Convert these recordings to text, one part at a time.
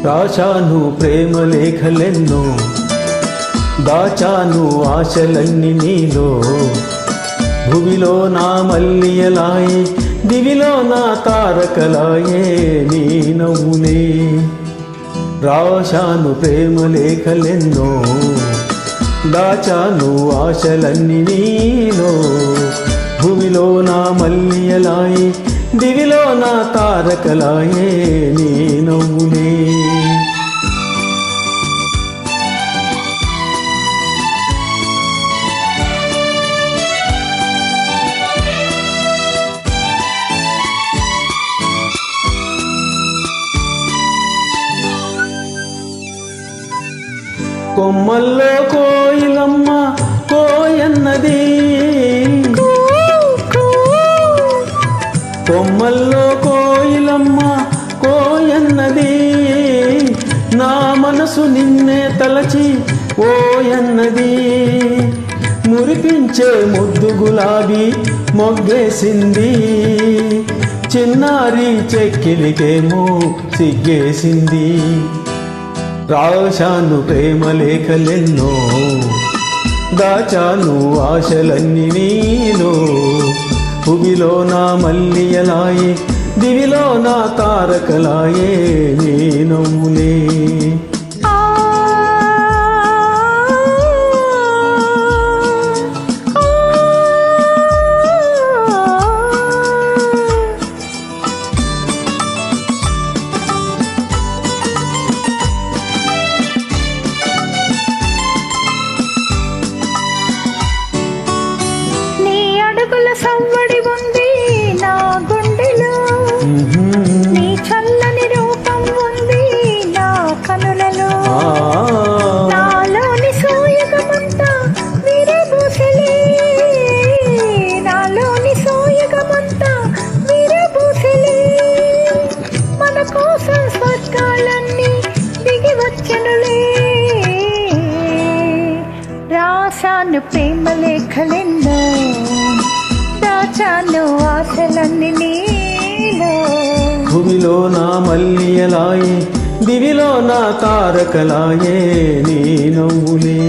రాశాను ప్రేమ లేఖలెన్నో, దాచాను ఆశలన్నీ నీలో. భువిలో నా మల్లియలాయే, దివిలో నా తారకలాయే నీ నవ్వులే. రాశాను ప్రేమ లేఖలెన్నో, దాచాను ఆశలన్నీ నీలో. భూమిలో నా మల్లియలాయే, దివిలో నా తారకలాయే నీ నవ్వులే. కొమ్మల్లో కోయిలమ్మ కోయన్నది, కొమ్మల్లో కోయిలమ్మ కోయన్నది. నా మనసు నిన్నే తలచి ఓయన్నది. మురిపించే ముద్దు గులాబీ మొగ్గేసింది, చిన్నారి చెక్కిలికేమో సిగ్గేసింది. రాశాను ప్రేమ లేఖలెన్నో, దాచాను ఆశలన్నీ నీలో. భువిలో నా మల్లియలాయే, దివిలో నా తారకలాయే నీ నవ్వులే. సవ్వడి ఉంది నా గుండెలో, నీ చల్లని రూపం ఉంది నా కనులలో. నాలోని సోయగమంతా విరబూసలే, నాలోని సోయగమంతా విరబూసలే. మన కోసం స్వర్గాలన్నీ దిగి వచ్చనులే. రాశాను ప్రేమ లేఖలెన్నో, దాచాను ఆశలన్నీ నీలో. భూమిలో నా మల్లియలాయే, దివిలో నా తారకలాయే నీ నవ్వులే.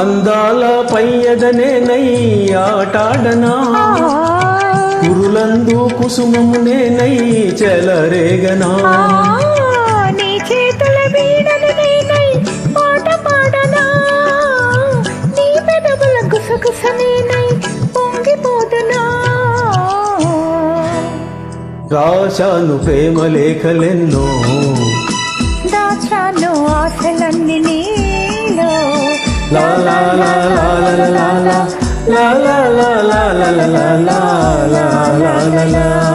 అందాల పయ్యదనేనై ఆటాడనా, కురులందు కుసుమమునేనై చెలరేగనా. నీ చేతుల వీణను నేనై పాట పాడనా, నీ పెదవుల గుసగుసనేనై పొంగిపోదునా. రాశాను ప్రేమ లేఖలెన్నో, దాచాను ఆశలన్నీ నీలో. La la la la la la la la la la la la la la la la la la.